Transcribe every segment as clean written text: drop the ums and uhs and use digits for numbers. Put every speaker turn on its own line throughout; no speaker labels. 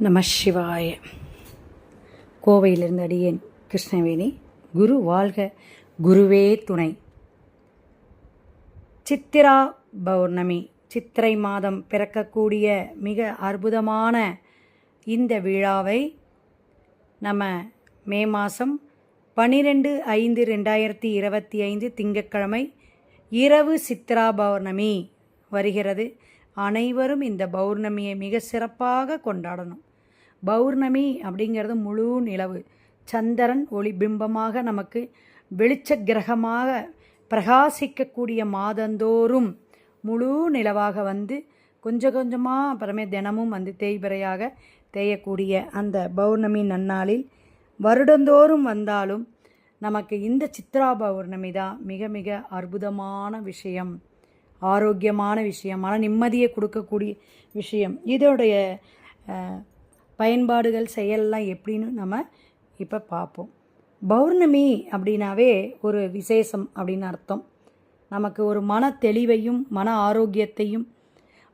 நம சிவாய. கோவையிலிருந்து அடியேன் கிருஷ்ணவேணி. குரு வாழ்க, குருவே துணை. சித்திரா பௌர்ணமி, சித்திரை மாதம் பிறக்கக்கூடிய மிக அற்புதமான இந்த விழாவை நம்ம மே மாதம் 12/5/2025 திங்கட்கிழமை இரவு சித்திரா பௌர்ணமி வருகிறது. அனைவரும் இந்த பௌர்ணமியை மிக சிறப்பாக கொண்டாடணும். பௌர்ணமி அப்படிங்கிறது முழு நிலவு, சந்திரன் ஒளி பிம்பமாக நமக்கு வெளிச்ச கிரகமாக பிரகாசிக்கக்கூடிய மாதந்தோறும் முழு நிலவாக வந்து கொஞ்சம் கொஞ்சமாக அப்புறமே தினமும் வந்து தேய்பிறையாக தேயக்கூடிய அந்த பௌர்ணமி நன்னாளில் வருடந்தோறும் வந்தாலும் நமக்கு இந்த சித்ரா பௌர்ணமி தான் மிக மிக அற்புதமான விஷயம், ஆரோக்கியமான விஷயம், மன நிம்மதியை கொடுக்கக்கூடிய விஷயம். இதோடைய பயன்பாடுகள் செயல்லாம் எப்படின்னு நம்ம இப்போ பார்ப்போம். பௌர்ணமி அப்படின்னாவே ஒரு விசேஷம் அப்படின்னு அர்த்தம். நமக்கு ஒரு மன தெளிவையும் மன ஆரோக்கியத்தையும்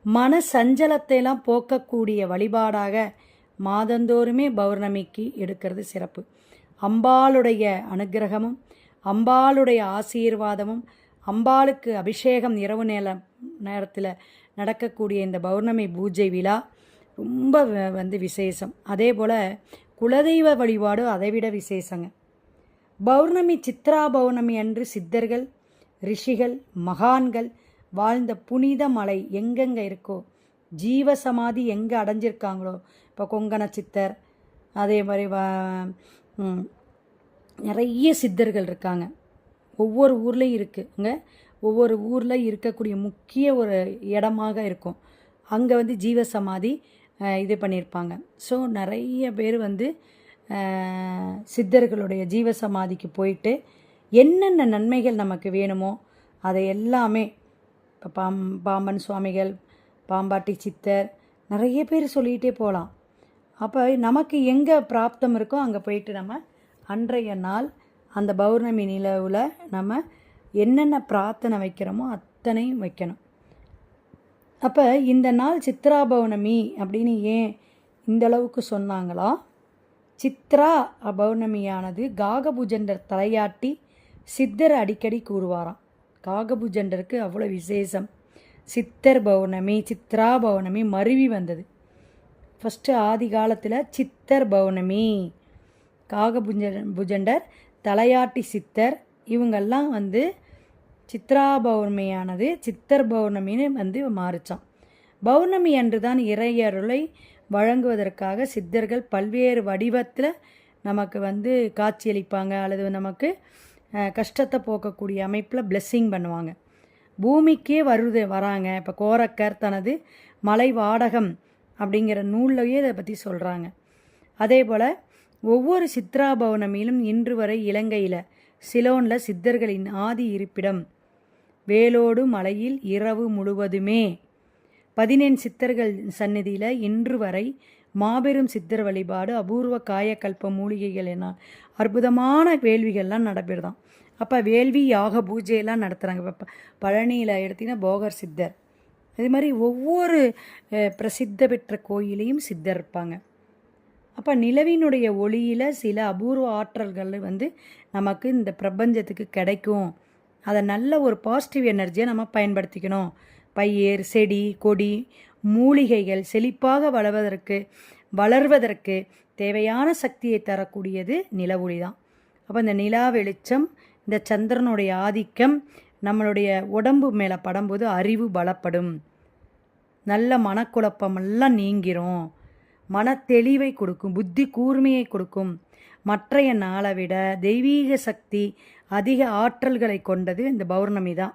மன சஞ்சலத்தையெல்லாம் போக்கக்கூடிய வழிபாடாக மாதந்தோறுமே பௌர்ணமிக்கு எடுக்கிறது சிறப்பு. அம்பாளுடைய அனுக்கிரகமும் அம்பாளுடைய ஆசீர்வாதமும் அம்பாளுக்கு அபிஷேகம் இரவு நேரத்தில் நடக்கக்கூடிய இந்த பௌர்ணமி பூஜை விழா ரொம்ப வந்து விசேஷம். அதே போல் குலதெய்வ வழிபாடு அதைவிட விசேஷங்க. பௌர்ணமி, சித்ரா பௌர்ணமி அன்று சித்தர்கள், ரிஷிகள், மகான்கள் வாழ்ந்த புனித மலை எங்கெங்கே இருக்கோ, ஜீவசமாதி எங்கே அடைஞ்சிருக்காங்களோ, இப்போ கொங்கண சித்தர், அதே மாதிரி நிறைய சித்தர்கள் இருக்காங்க. ஒவ்வொரு ஊர்லேயும் இருக்குங்க. ஒவ்வொரு ஊரில் இருக்கக்கூடிய முக்கிய ஒரு இடமாக இருக்கும். அங்கே வந்து ஜீவசமாதி இது பண்ணியிருப்பாங்க. ஸோ நிறைய பேர் வந்து சித்தர்களுடைய ஜீவசமாதிக்கு போயிட்டு என்னென்ன நன்மைகள் நமக்கு வேணுமோ அதை எல்லாமே, இப்போ பாம்பன் சுவாமிகள், பாம்பாட்டி சித்தர், நிறைய பேர் சொல்லிகிட்டே போகலாம். அப்போ நமக்கு எங்கே பிராப்தம் இருக்கோ அங்கே போயிட்டு நம்ம அன்றைய நாள் அந்த பௌர்ணமி நிலவில் நம்ம என்னென்ன பிரார்த்தனை வைக்கிறோமோ அத்தனையும் வைக்கணும். அப்போ இந்த நாள் சித்ரா பௌர்ணமி அப்படின்னு ஏன் இந்த அளவுக்கு சொன்னாங்களா? சித்ரா பௌர்ணமியானது காகபுஜண்டர் தலையாட்டி சித்தர் அடிக்கடி கூறுவாராம். காகபுஜண்டருக்கு அவ்வளோ விசேஷம். சித்தர் பௌர்ணமி, சித்ரா பௌர்ணமி மருவி வந்தது. ஃபஸ்ட்டு ஆதி காலத்தில் சித்தர் பௌர்ணமி, காகபுஜண்டர், தலையாட்டி சித்தர், இவங்கெல்லாம் வந்து சித்ரா பௌர்ணமியானது சித்தர் பௌர்ணமின்னு வந்து மாறிச்சான். பௌர்ணமி அன்று தான் இறையருளை வழங்குவதற்காக சித்தர்கள் பல்வேறு வடிவத்தில் நமக்கு வந்து காட்சியளிப்பாங்க, அல்லது நமக்கு கஷ்டத்தை போக்கக்கூடிய அமைப்பில் பிளெஸ்ஸிங் பண்ணுவாங்க. பூமிக்கே வராங்க. இப்போ கோரக்கர் தனது மலை வாடகம் அப்படிங்கிற நூல்லையே இதை பற்றி சொல்கிறாங்க. அதே போல் ஒவ்வொரு சித்ரா பௌர்ணமியிலும் இன்று வரை இலங்கையில் சிலோனில் சித்தர்களின் ஆதி இருப்பிடம் வேலோடு மலையில் இரவு முழுவதுமே 14 சித்தர்கள் சந்நிதியில் இன்று வரை மாபெரும் சித்தர் வழிபாடு, அபூர்வ காயக்கல்ப மூலிகைகள் என அற்புதமான வேள்விகள்லாம் நடைபெறுதான். அப்போ வேள்வி யாக பூஜையெல்லாம் நடத்துகிறாங்க. இப்போ பழனியில் எடுத்திங்கன்னா போகர் சித்தர், இது மாதிரி ஒவ்வொரு பிரசித்த பெற்ற கோயிலையும் சித்தர் இருப்பாங்க. அப்போ நிலவினுடைய ஒளியில் சில அபூர்வ ஆற்றல்கள் வந்து நமக்கு இந்த பிரபஞ்சத்துக்கு கிடைக்கும். அதை நல்ல ஒரு பாசிட்டிவ் எனர்ஜியை நம்ம பயன்படுத்திக்கணும். பயிர், செடி, கொடி, மூலிகைகள் செழிப்பாக வளர்வதற்கு தேவையான சக்தியை தரக்கூடியது நில ஒளி தான். அப்போ இந்த நிலா வெளிச்சம், இந்த சந்திரனுடைய ஆதிக்கம் நம்மளுடைய உடம்பு மேலே படும்போது அறிவு பலப்படும், நல்ல மனக்குழப்பமெல்லாம் நீங்கிரும், மன தெளிவை கொடுக்கும், புத்தி கூர்மையை கொடுக்கும். மற்றைய நாளை விட தெய்வீக சக்தி அதிக ஆற்றல்களை கொண்டது இந்த பௌர்ணமி தான்.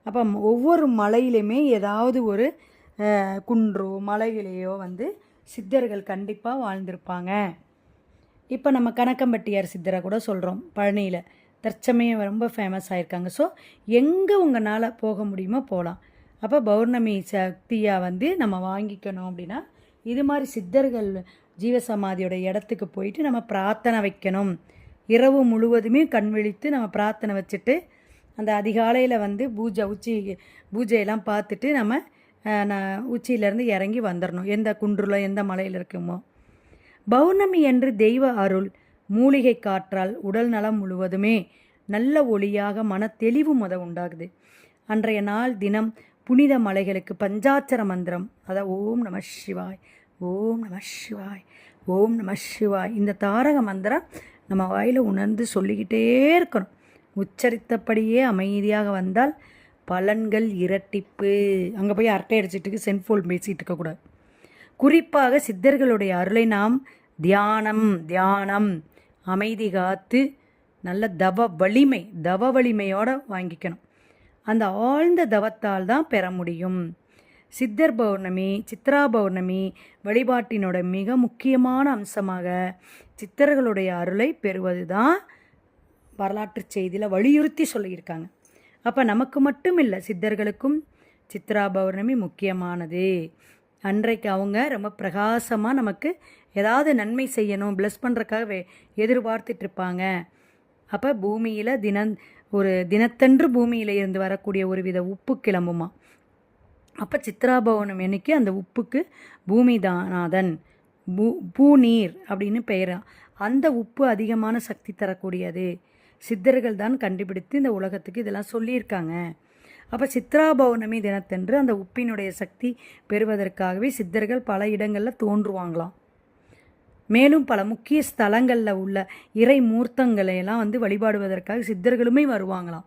அப்போ ஒவ்வொரு மலையிலுமே ஏதாவது ஒரு குன்றோ மலைகளையோ வந்து சித்தர்கள் கண்டிப்பாக வாழ்ந்திருப்பாங்க. இப்போ நம்ம கணக்கம்பட்டியார் சித்தரை கூட சொல்கிறோம், பழனியில் தற்சமயம் ரொம்ப ஃபேமஸ் ஆகிருக்காங்க. ஸோ எங்கே உங்களால் போக முடியுமோ போகலாம். அப்போ பௌர்ணமி சக்தியாக வந்து நம்ம வாங்கிக்கணும் அப்படின்னா இது மாதிரி சித்தர்கள் ஜீவசமாதியோட இடத்துக்கு போயிட்டு நம்ம பிரார்த்தனை வைக்கணும். இரவு முழுவதுமே கண் விழித்து நம்ம பிரார்த்தனை வச்சுட்டு அந்த அதிகாலையில் வந்து பூஜையெல்லாம் பார்த்துட்டு நம்ம உச்சியிலேருந்து இறங்கி வந்துடணும். எந்த குன்றில் எந்த மலையில் இருக்குமோ பௌர்ணமி அன்று தெய்வ அருள் மூலிகை காற்றால் உடல் நலம் முழுவதுமே நல்ல ஒளியாக மன தெளிவு உண்டாகுது. அன்றைய நாள் தினம் புனித மலைகளுக்கு பஞ்சாட்சர மந்திரம், அதாவது ஓம் நம சிவாய், ஓம் நம சிவாய், ஓம் நம சிவாய், இந்த தாரக மந்திரம் நம்ம வாயில் உணர்ந்து சொல்லிக்கிட்டே இருக்கணும். உச்சரித்தபடியே அமைதியாக வந்தால் பலன்கள் இரட்டிப்பு. அங்கே போய் அரட்டை அடிச்சிட்டு சென்ஃபோன் பேசிகிட்டு இருக்கக்கூடாது. குறிப்பாக சித்தர்களுடைய அருளை நாம் தியானம் அமைதி காத்து நல்ல தவ வலிமையோடு வாங்கிக்கணும். அந்த ஆழ்ந்த தவத்தால் தான் பெற முடியும். சித்தர் பௌர்ணமி, சித்ரா பௌர்ணமி வழிபாட்டினோட மிக முக்கியமான அம்சமாக சித்தர்களுடைய அருளை பெறுவது தான் வரலாற்று செய்தியில் வலியுறுத்தி சொல்லியிருக்காங்க. அப்போ நமக்கு மட்டும் இல்லை, சித்தர்களுக்கும் சித்ரா பௌர்ணமி முக்கியமானது. அன்றைக்கு அவங்க ரொம்ப பிரகாசமாக நமக்கு ஏதாவது நன்மை செய்யணும், ப்ளஸ் பண்ணுறக்காக எதிர்பார்த்துட்டு இருப்பாங்க. அப்போ பூமியில் தினத்தன்று பூமியில் இருந்து வரக்கூடிய ஒரு வித உப்பு கிளம்புமா. அப்போ சித்ரா பௌர்ணமி அன்னைக்கு அந்த உப்புக்கு பூமிநாதன், பூநீர் அப்படின்னு பெயரா. அந்த உப்பு அதிகமான சக்தி தரக்கூடியது. சித்தர்கள் தான் கண்டுபிடித்து இந்த உலகத்துக்கு இதெல்லாம் சொல்லியிருக்காங்க. அப்போ சித்ரா பௌர்ணமி தினத்தன்று அந்த உப்பினுடைய சக்தி பெறுவதற்காகவே சித்தர்கள் பல இடங்களில் தோன்றுவாங்களாம். மேலும் பல முக்கிய ஸ்தலங்களில் உள்ள இறை மூர்த்தங்களையெல்லாம் வழிபாடுவதற்காக சித்தர்களுமே வருவாங்களாம்.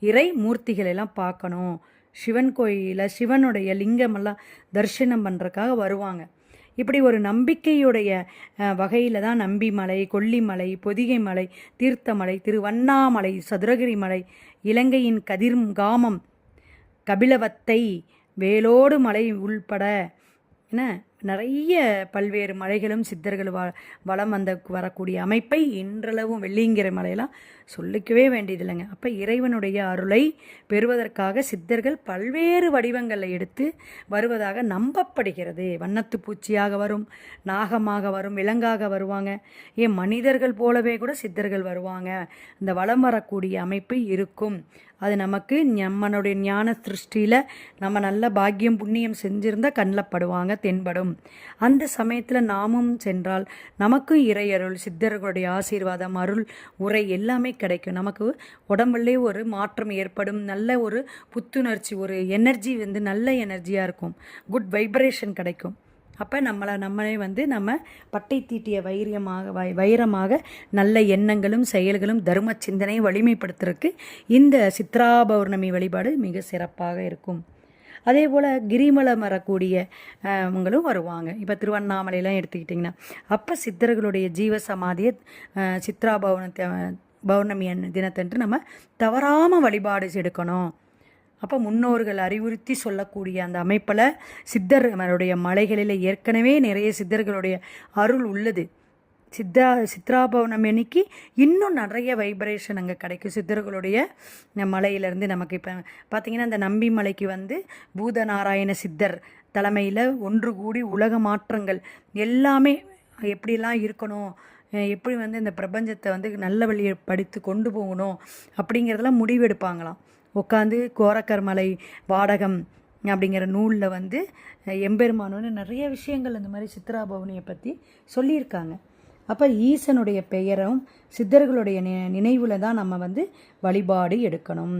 இறை மூர்த்திகளெல்லாம் பார்க்கணும், சிவன் கோயிலில் சிவனுடைய லிங்கமெல்லாம் தரிசனம் பண்ணுறதுக்காக வருவாங்க. இப்படி ஒரு நம்பிக்கையுடைய வகையில் தான் நம்பிமலை, கொல்லிமலை, பொதிகை மலை, தீர்த்தமலை, திருவண்ணாமலை, சதுரகிரி மலை, இலங்கையின் கதிர்காமம், கபிலவத்தை, வேலோடு மலை உள்பட நிறைய பல்வேறு மலைகளும் சித்தர்கள் வளம் வரக்கூடிய அமைப்பை இன்றளவும் வெள்ளியங்கிரி மலையெல்லாம் சொல்லிக்கவே வேண்டியதில்லைங்க. அப்போ இறைவனுடைய அருளை பெறுவதற்காக சித்தர்கள் பல்வேறு வடிவங்களை எடுத்து வருவதாக நம்பப்படுகிறது. வண்ணத்து பூச்சியாக வரும், நாகமாக வரும், விலங்காக வருவாங்க, ஏன் மனிதர்கள் போலவே கூட சித்தர்கள் வருவாங்க. இந்த வளம் வரக்கூடிய அமைப்பு இருக்கும். அது நமக்கு நம்மளுடைய ஞான திருஷ்டியில் நம்ம நல்ல பாக்கியம் புண்ணியம் செஞ்சிருந்தால் கண்ணில் படுவாங்க, தென்படும். அந்த சமயத்தில் நாமும் சென்றால் நமக்கும் இறையருள், சித்தர்களுடைய ஆசீர்வாதம், அருள் உரை எல்லாமே கிடைக்கும். நமக்கு உடம்புலே ஒரு மாற்றம் ஏற்படும், நல்ல ஒரு புத்துணர்ச்சி, ஒரு எனர்ஜி நல்ல எனர்ஜியாக இருக்கும், குட் வைப்ரேஷன் கிடைக்கும். அப்போ நம்மளே நம்ம பட்டை தீட்டிய வைரமாக நல்ல எண்ணங்களும் செயல்களும் தர்ம சிந்தனையை வலிமைப்படுத்துறதுக்கு இந்த சித்ரா பௌர்ணமி வழிபாடு மிக சிறப்பாக இருக்கும். அதே போல் கிரிமலம் வரக்கூடியவங்களும் வருவாங்க. இப்போ திருவண்ணாமலையெல்லாம் எடுத்துக்கிட்டிங்கன்னா அப்போ சித்தர்களுடைய ஜீவ சமாதியை சித்ரா பௌர்ணமி தினத்தன்று நம்ம தவறாமல் வழிபாடு எடுக்கணும். அப்போ முன்னோர்கள் அறிவுறுத்தி சொல்லக்கூடிய அந்த அமைப்பில் சித்தர்களுடைய மலைகளில் ஏற்கனவே நிறைய சித்தர்களுடைய அருள் உள்ளது. சித்ரா பௌர்ணமி அன்னைக்கு இன்னும் நிறைய வைப்ரேஷன் அங்கே கிடைக்கும். சித்தர்களுடைய மலையிலேருந்து நமக்கு இப்போ பார்த்திங்கன்னா இந்த நம்பி மலைக்கு பூதநாராயண சித்தர் தலைமையில் ஒன்று கூடி உலக மாற்றங்கள் எல்லாமே எப்படிலாம் இருக்கணும், எப்படி இந்த பிரபஞ்சத்தை நல்ல வழியை படித்து கொண்டு போகணும் அப்படிங்கிறதெல்லாம் முடிவெடுப்பாங்களாம். உட்காந்து கோரக்கர் மலை வாடகம் அப்படிங்கிற நூலில் எம்பெருமானோன்னு நிறைய விஷயங்கள் இந்த மாதிரி சித்ரா பௌர்ணமியை பற்றி சொல்லியிருக்காங்க. அப்போ ஈசனுடைய பெயரும் சித்தர்களுடைய நினைவில் தான் நம்ம வழிபாடு எடுக்கணும்.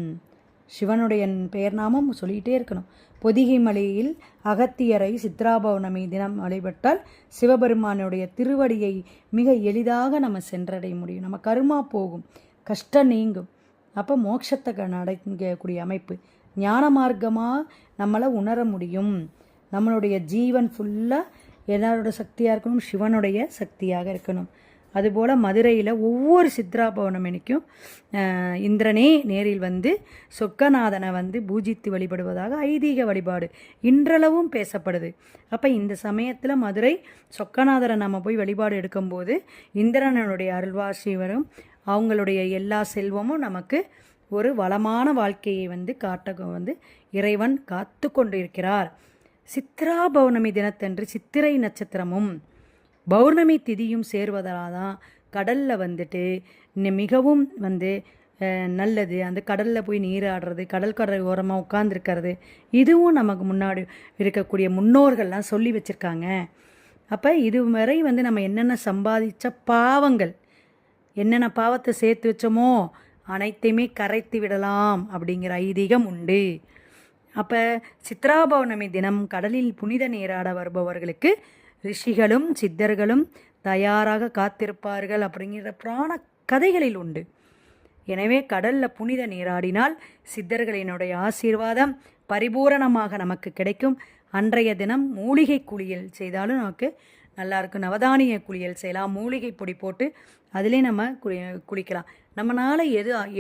சிவனுடைய பெயர் நாமம் சொல்லிகிட்டே இருக்கணும். பொதிகை மலையில் அகத்தியரை சித்ரா பௌர்ணமி தினம் வழிபட்டால் சிவபெருமானுடைய திருவடியை மிக எளிதாக நம்ம சென்றடைய முடியும். நம்ம கருமா போகும், கஷ்டம் நீங்கும். அப்போ மோட்சத்தை அடைக்கக்கூடிய அமைப்பு, ஞான மார்க்கமாக நம்மளை உணர முடியும். நம்மளுடைய ஜீவன் ஃபுல்லாக எல்லாரோட சக்தியாக இருக்கணும், சிவனுடைய சக்தியாக இருக்கணும். அதுபோல் மதுரையில் ஒவ்வொரு சித்ரா பௌர்ணமிக்கும் இந்திரனே நேரில் சொக்கநாதனை பூஜித்து வழிபடுவதாக ஐதீக வழிபாடு இன்றளவும் பேசப்படுது. அப்போ இந்த சமயத்தில் மதுரை சொக்கநாதரை நம்ம போய் வழிபாடு எடுக்கும்போது இந்திரனுடைய அருள்வாசி வரும், அவங்களுடைய எல்லா செல்வமும் நமக்கு ஒரு வளமான வாழ்க்கையை காட்ட இறைவன் காத்து கொண்டு இருக்கிறார். சித்ரா பௌர்ணமி தினத்தன்று சித்திரை நட்சத்திரமும் பௌர்ணமி திதியும் சேர்வதால் தான் கடலில் மிகவும் நல்லது. அந்த கடலில் போய் நீராடுறது, கடற்கரை ஓரமாக உட்கார்ந்துருக்கிறது, இதுவும் நமக்கு முன்னாடி இருக்கக்கூடிய முன்னோர்கள்லாம் சொல்லி வச்சுருக்காங்க. அப்போ இதுவரை வந்து நம்ம என்னென்ன சம்பாதிச்ச பாவங்கள், என்னென்ன பாவத்தை சேர்த்து வச்சோமோ அனைத்தையுமே கரைத்து விடலாம் அப்படிங்கிற ஐதீகம் உண்டு. அப்போ சித்ரா பௌர்ணமி தினம் கடலில் புனித நீராட வருபவர்களுக்கு ரிஷிகளும் சித்தர்களும் தயாராக காத்திருப்பார்கள் அப்படிங்கிற புராண கதைகளில் உண்டு. எனவே கடலில் புனித நீராடினால் சித்தர்களினுடைய ஆசீர்வாதம் பரிபூரணமாக நமக்கு கிடைக்கும். அன்றைய தினம் மூலிகை குளியல் செய்தாலும் நமக்கு நல்லாயிருக்கும். நவதானிய குளியல் செய்யலாம், மூலிகை பொடி போட்டு அதிலே நம்ம குளிக்கலாம். நம்மளால்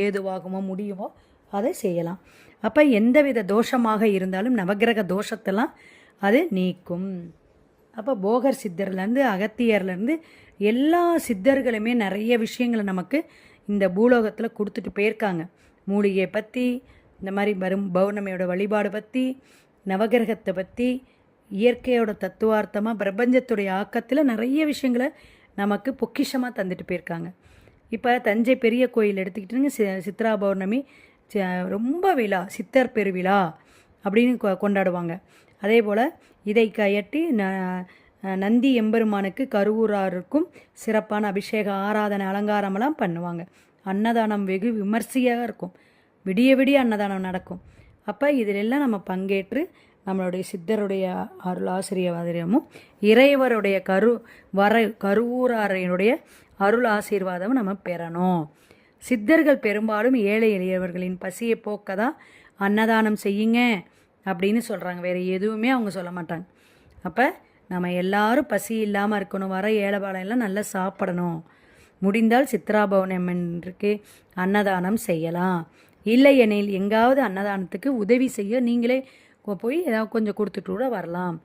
ஏதுவாகுமோ முடியுமோ அதை செய்யலாம். அப்போ எந்தவித தோஷமாக இருந்தாலும் நவகிரக தோஷத்தெல்லாம் அது நீக்கும். அப்போ போகர் சித்தர்லேருந்து அகத்தியர்லேருந்து எல்லா சித்தர்களுமே நிறைய விஷயங்களை நமக்கு இந்த பூலோகத்தில் கொடுத்துட்டு போயிருக்காங்க. மூலிகையை பற்றி, இந்த மாதிரி வரும் பௌர்ணமியோட வழிபாடு பற்றி, நவகிரகத்தை பற்றி, இயற்கையோட தத்துவார்த்தமாக பிரபஞ்சத்துடைய ஆக்கத்தில் நிறைய விஷயங்களை நமக்கு பொக்கிஷமாக தந்துட்டு போயிருக்காங்க. இப்போ தஞ்சை பெரிய கோயில் எடுத்துக்கிட்டுங்க, சித்ரா பௌர்ணமி ரொம்ப விழா, சித்தர் பெருவிழா அப்படின்னு கொண்டாடுவாங்க. அதே போல் இதை கையட்டி நந்தி எம்பெருமானுக்கு கருவூராருக்கும் சிறப்பான அபிஷேக ஆராதனை அலங்காரமெல்லாம் பண்ணுவாங்க. அன்னதானம் வெகு விமர்சையாக இருக்கும். விடிய விடிய அன்னதானம் நடக்கும். அப்போ இதிலெல்லாம் நம்ம பங்கேற்று நம்மளுடைய சித்தருடைய அருள் ஆசிரியவாதமும் இறைவருடைய கருவூராரையினுடைய அருள் ஆசீர்வாதமும் நம்ம பெறணும். சித்தர்கள் பெரும்பாலும் ஏழை எளியவர்களின் பசியை போக்க தான் அன்னதானம் செய்யுங்க அப்படின்னு சொல்கிறாங்க. வேறு எதுவுமே அவங்க சொல்ல மாட்டாங்க. அப்போ நம்ம எல்லாரும் பசி இல்லாமல் இருக்கணும். வர ஏழைபாளையெல்லாம் நல்லா சாப்பிடணும். முடிந்தால் சித்ரா பௌர்ணமிக்கு அன்னதானம் செய்யலாம். இல்லை எனில் எங்காவது அன்னதானத்துக்கு உதவி செய்ய நீங்களே போய் ஏதாவது கொஞ்சம் கொடுத்துட்டு கூட வரலாம்.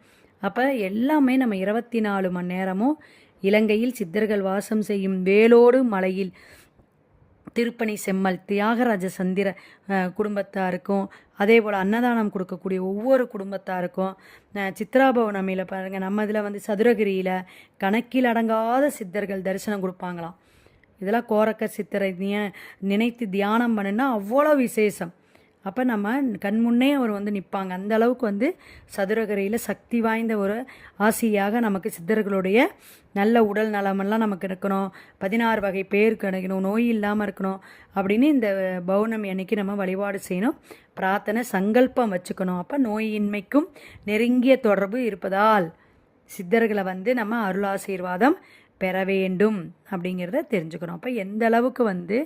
அப்போ எல்லாமே நம்ம 24 மணி நேரமும் இலங்கையில் சித்தர்கள் வாசம் செய்யும் வேலோடு மலையில் திருப்பணி செம்மல் தியாகராஜ சந்திர குடும்பத்தாருக்கும், அதே போல் அன்னதானம் கொடுக்கக்கூடிய ஒவ்வொரு குடும்பத்தாருக்கும் சித்ரா பௌர்ணமியில் பாருங்கள், நம்ம இதில் வந்து சதுரகிரியில் கணக்கில் அடங்காத சித்தர்கள் தரிசனம் கொடுப்பாங்களாம். இதெல்லாம் கோரக்க சித்தரை நினைத்து தியானம் பண்ணுன்னா அவ்வளோ விசேஷம். அப்போ நம்ம கண்முன்னே அவர் வந்து நிற்பாங்க. அந்த அளவுக்கு வந்து சதுரகிரியில் சக்தி வாய்ந்த ஒரு ஆசியாக நமக்கு சித்தர்களுடைய நல்ல உடல் நலமெல்லாம் நமக்கு இருக்கணும், 16 வகை பேர் கிடைக்கணும், நோய் இல்லாமல் இருக்கணும் அப்படின்னு இந்த பௌர்ணமி அன்னைக்கு நம்ம வழிபாடு செய்யணும். பிரார்த்தனை சங்கல்பம் வச்சுக்கணும். அப்போ நோயின்மைக்கும் நெருங்கிய தொடர்பு இருப்பதால் சித்தர்களை வந்து நம்ம அருளாசீர்வாதம் பெற வேண்டும் அப்படிங்கிறத தெரிஞ்சுக்கணும். அப்போ எந்த அளவுக்கு வந்து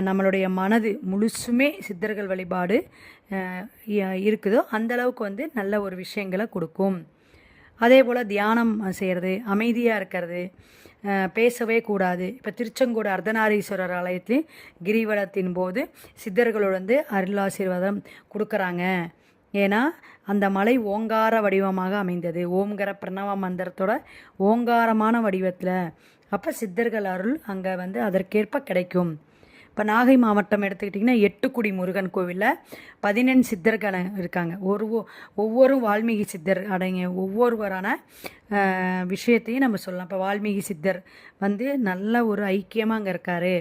நம்மளுடைய மனது முழுசுமே சித்தர்கள் வழிபாடு இருக்குதோ அந்த அளவுக்கு வந்து நல்ல ஒரு விஷயங்களை கொடுக்கும். அதே போல் தியானம் செய்கிறது, அமைதியாக இருக்கிறது, பேசவே கூடாது. இப்போ திருச்செங்கோடு அர்த்தநாரீஸ்வரர் ஆலயத்தின் கிரிவலத்தின் போது சித்தர்களோடு வந்து அருளாசீர்வாதம் கொடுக்குறாங்க. ஏன்னா அந்த மலை ஓங்கார வடிவமாக அமைந்தது, ஓம்கர பிரணவ மந்திரத்தோட ஓங்காரமான வடிவத்தில். அப்போ சித்தர்கள் அருள் அங்கே வந்து அதற்கேற்ப கிடைக்கும். இப்போ நாகை மாவட்டம் எடுத்துக்கிட்டிங்கன்னா 8குடி முருகன் கோவிலில் 14 சித்தர்கள் இருக்காங்க. ஒவ்வொரு வால்மீகி சித்தர் அடங்கிய ஒவ்வொருவரான விஷயத்தையும் நம்ம சொல்லலாம். இப்போ வால்மீகி சித்தர் வந்து நல்ல ஒரு ஐக்கியமாக அங்கே இருக்கார்.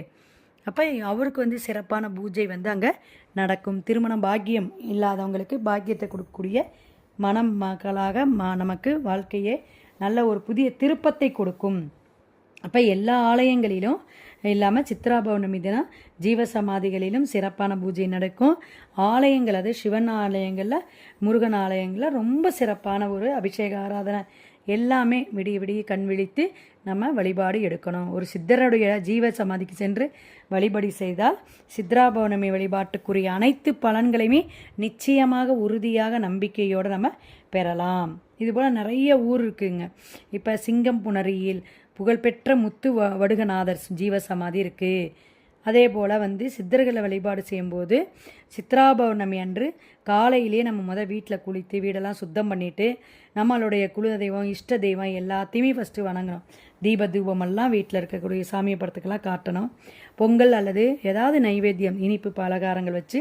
அப்போ அவருக்கு வந்து சிறப்பான பூஜை வந்து அங்கே நடக்கும். திருமண பாக்கியம் இல்லாதவங்களுக்கு பாக்கியத்தை கொடுக்கக்கூடிய மணமக்களாக நமக்கு வாழ்க்கையே நல்ல ஒரு புதிய திருப்பத்தை கொடுக்கும். அப்போ எல்லா ஆலயங்களிலும் இல்லாமல் சித்ரா பௌர்ணமி தினம் ஜீவசமாதிகளிலும் சிறப்பான பூஜை நடக்கும். ஆலயங்கள், அது சிவன் ஆலயங்களில், முருகன் ஆலயங்களில் ரொம்ப சிறப்பான ஒரு அபிஷேக ஆராதனை எல்லாமே விடிய விடிய கண் விழித்து நம்ம வழிபாடு எடுக்கணும். ஒரு சித்தருடைய ஜீவ சமாதிக்கு சென்று வழிபாடு செய்தால் சித்ரா பௌர்ணமி வழிபாட்டுக்குரிய அனைத்து பலன்களையுமே நிச்சயமாக உறுதியாக நம்பிக்கையோடு நம்ம பெறலாம். இதுபோல் நிறைய ஊர் இருக்குங்க. இப்போ சிங்கம்புணரியில் புகழ்பெற்ற முத்து வடுகநாதர் ஜீவசமாதி இருக்குது. அதே போல் வந்து சித்தர்களை வழிபாடு செய்யும்போது சித்ரா பௌர்ணமி அன்று காலையிலே நம்ம வீட்டில் குளித்து வீடெல்லாம் சுத்தம் பண்ணிவிட்டு நம்மளுடைய குல தெய்வம், இஷ்ட தெய்வம் எல்லாத்தையுமே ஃபஸ்ட்டு வணங்கணும். தீப தூபமெல்லாம் வீட்டில் இருக்கக்கூடிய சாமியை படத்துக்கெல்லாம் காட்டணும். பொங்கல் அல்லது ஏதாவது நைவேத்தியம், இனிப்பு பலகாரங்கள் வச்சு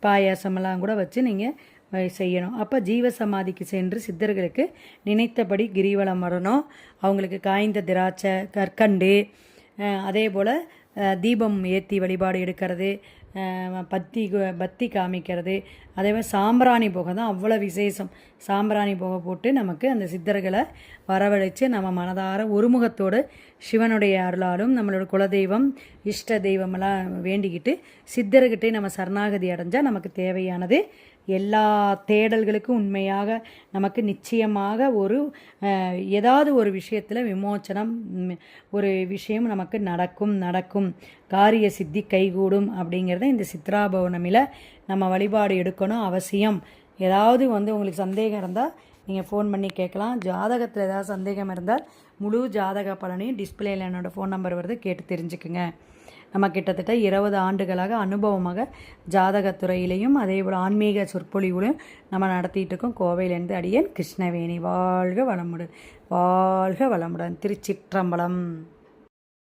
பாயாசமெல்லாம் கூட வச்சு நீங்கள் செய்யணும். அப்போ ஜீவசமாதிக்கு சென்று சித்தர்களுக்கு நினைத்தபடி கிரிவலம் வரணும். அவங்களுக்கு காய்ந்த திராட்சை, கற்கண்டு, அதே போல் தீபம் ஏற்றி வழிபாடு எடுக்கிறது, பத்தி காமிக்கிறது, அதே மாதிரி சாம்பிராணி புகை தான் அவ்வளோ விசேஷம். சாம்பிராணி புகை போட்டு நமக்கு அந்த சித்தர்களை வரவழைச்சு நம்ம மனதார ஒருமுகத்தோடு சிவனுடைய அருளாலும் நம்மளோட குலதெய்வம் இஷ்ட தெய்வமெல்லாம் வேண்டிக்கிட்டு சித்தர்கிட்டே நம்ம சரணாகதி அடைஞ்சால் நமக்கு தேவையானது எல்லா தேடல்களுக்கும் உண்மையாக நமக்கு நிச்சயமாக ஏதாவது ஒரு விஷயத்தில் விமோச்சனம், ஒரு விஷயம் நமக்கு நடக்கும், காரிய சித்தி கைகூடும் அப்படிங்கிறத இந்த சித்ரா பௌர்ணமியில் நம்ம வழிபாடு எடுக்கணும் அவசியம். ஏதாவது உங்களுக்கு சந்தேகம் இருந்தால் நீங்கள் ஃபோன் பண்ணி கேட்கலாம். ஜாதகத்தில் ஏதாவது சந்தேகம் இருந்தால் முழு ஜாதக பலனையும் டிஸ்பிளேயில் என்னோடய ஃபோன் நம்பர் வருது, கேட்டு தெரிஞ்சுக்குங்க. நம்ம கிட்டத்தட்ட 20 ஆண்டுகளாக அனுபவமாக ஜாதகத்துறையிலையும் அதேபோல் ஆன்மீக சொற்பொழிவுலையும் நம்ம நடத்திட்டு இருக்கோம். கோவையிலேருந்து அடியேன் கிருஷ்ணவேணி. வாழ்க வளமுடன், வாழ்க வளமுடன். திருச்சிற்றம்பலம்.